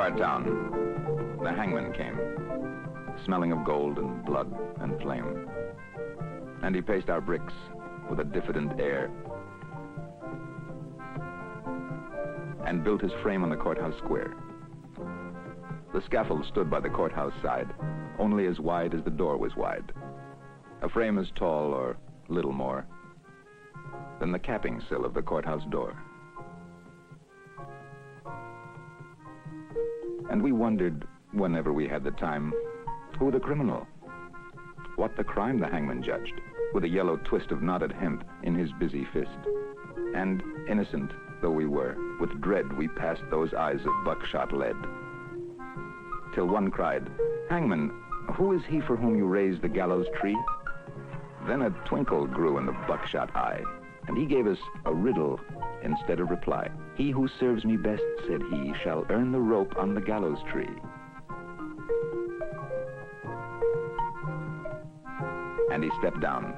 our town, the hangman came, smelling of gold and blood and flame. And he paced our bricks with a diffident air and built his frame on the courthouse square. The scaffold stood by the courthouse side, only as wide as the door was wide. A frame as tall, or little more, than the capping sill of the courthouse door. And we wondered, whenever we had the time, who the criminal, what the crime the hangman judged, with a yellow twist of knotted hemp in his busy fist. And innocent though we were, with dread we passed those eyes of buckshot lead. Till one cried, "Hangman, who is he for whom you raised the gallows tree?" Then a twinkle grew in the buckshot eye, and he gave us a riddle instead of reply. "He who serves me best," said he, "shall earn the rope on the gallows tree." And he stepped down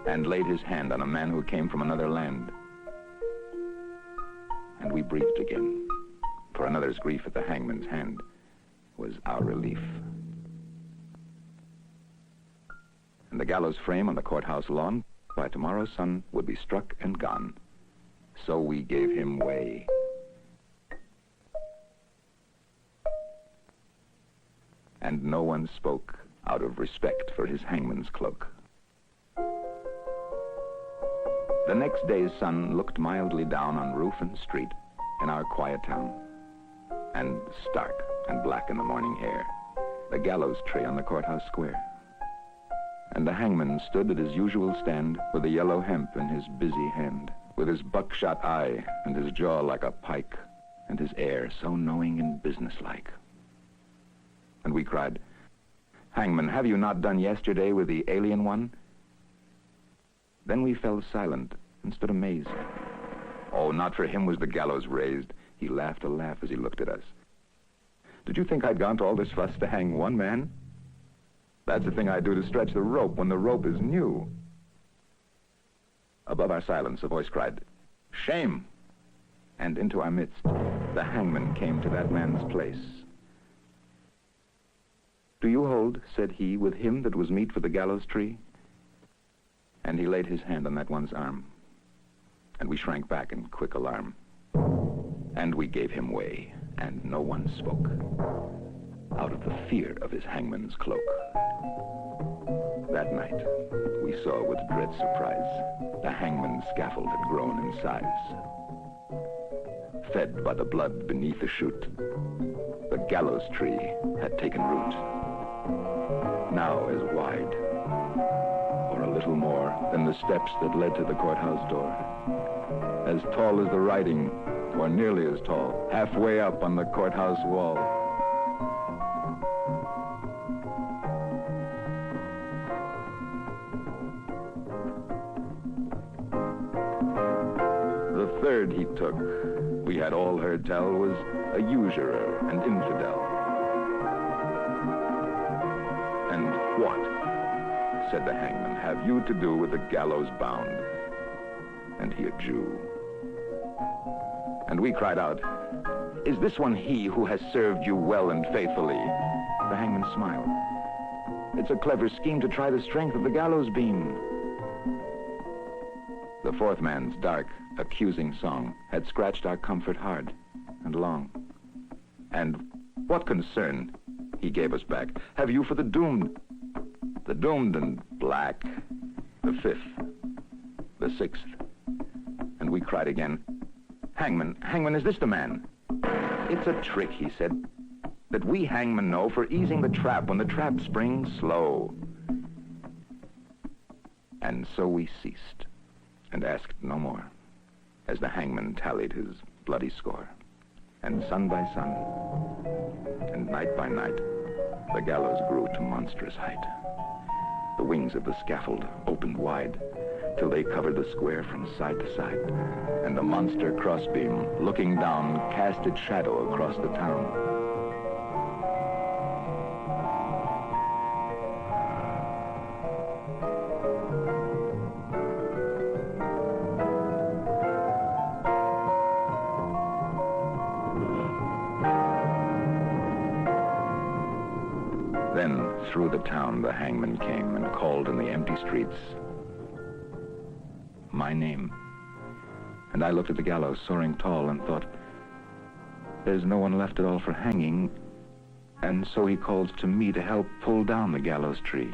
and laid his hand on a man who came from another land. And we breathed again, for another's grief at the hangman's hand was our relief. And the gallows frame on the courthouse lawn by tomorrow's sun would be struck and gone. So we gave him way. And no one spoke out of respect for his hangman's cloak. The next day's sun looked mildly down on roof and street in our quiet town. And stark and black in the morning air, the gallows tree on the courthouse square. And the hangman stood at his usual stand with the yellow hemp in his busy hand, with his buckshot eye and his jaw like a pike, and his air so knowing and businesslike. And we cried, "Hangman, have you not done yesterday with the alien one?" Then we fell silent and stood amazed. Oh, not for him was the gallows raised. He laughed a laugh as he looked at us. "Did you think I'd gone to all this fuss to hang one man? That's the thing I do to stretch the rope when the rope is new." Above our silence, a voice cried, "Shame!" And into our midst, the hangman came to that man's place. "Do you hold," said he, "with him that was meet for the gallows tree?" And he laid his hand on that one's arm, and we shrank back in quick alarm. And we gave him way, and no one spoke, out of the fear of his hangman's cloak. That night, we saw with dread surprise, the hangman's scaffold had grown in size. Fed by the blood beneath the chute, the gallows tree had taken root. Now as wide, or a little more, than the steps that led to the courthouse door. As tall as the writing, or nearly as tall, halfway up on the courthouse wall. The third he took, we had all heard tell, was a usurer and infidel. "And what," said the hangman, "have you to do with the gallows bound?" And he a Jew. And we cried out, "Is this one he who has served you well and faithfully?" The hangman smiled. "It's a clever scheme to try the strength of the gallows beam." The fourth man's dark, accusing song had scratched our comfort hard and long. "And what concern," he gave us back, "have you for the doomed and black, the fifth, the sixth?" And we cried again, Hangman, is this the man?" "It's a trick," he said, "that we hangmen know for easing the trap when the trap springs slow." And so we ceased and asked no more, as the hangman tallied his bloody score. And sun by sun, and night by night, the gallows grew to monstrous height. The wings of the scaffold opened wide, till they covered the square from side to side, and the monster crossbeam, looking down, cast its shadow across the town. Then, through the town, the hangman came and called in the empty streets my name. And I looked at the gallows soaring tall and thought, there's no one left at all for hanging, and so he calls to me to help pull down the gallows tree.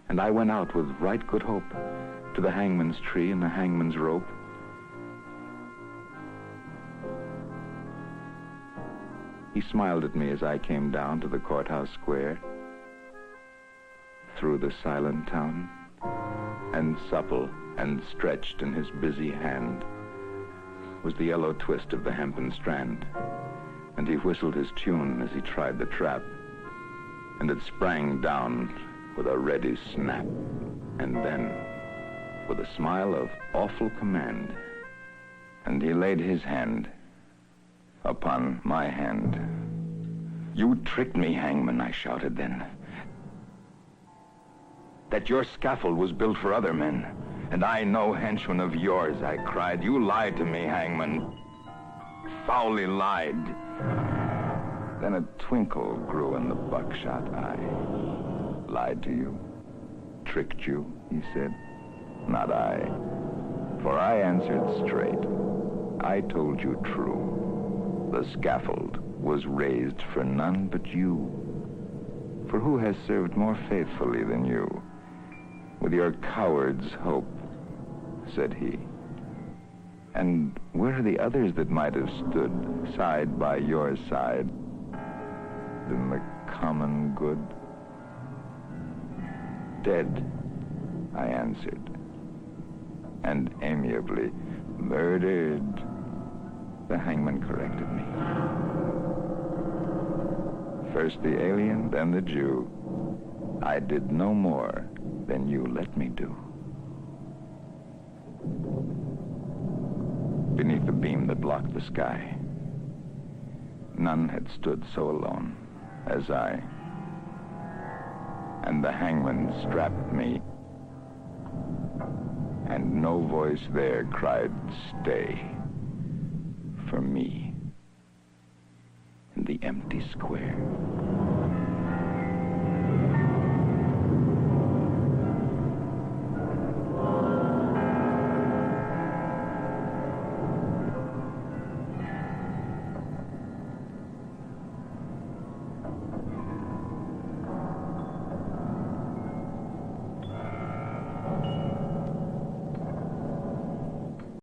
And I went out with right good hope to the hangman's tree and the hangman's rope. He smiled at me as I came down to the courthouse square, through the silent town, and supple and stretched in his busy hand was the yellow twist of the hempen strand, and he whistled his tune as he tried the trap, and it sprang down with a ready snap, and then, with a smile of awful command, and he laid his hand upon my hand. You tricked me, hangman, I shouted then. That your scaffold was built for other men, and I no henchman of yours, I cried. You lied to me, hangman. Foully lied. Then a twinkle grew in the buckshot eye. Lied to you? Tricked you, he said. Not I. For I answered straight. I told you true. The scaffold was raised for none but you. For who has served more faithfully than you? With your coward's hope, said he. And where are the others that might have stood side by your side in the common good? Dead, I answered, and amiably murdered, the hangman corrected me. First the alien, then the Jew. I did no more than you let me do. Beneath the beam that blocked the sky, none had stood so alone as I. And the hangman strapped me, and no voice there cried, stay, for me in the empty square.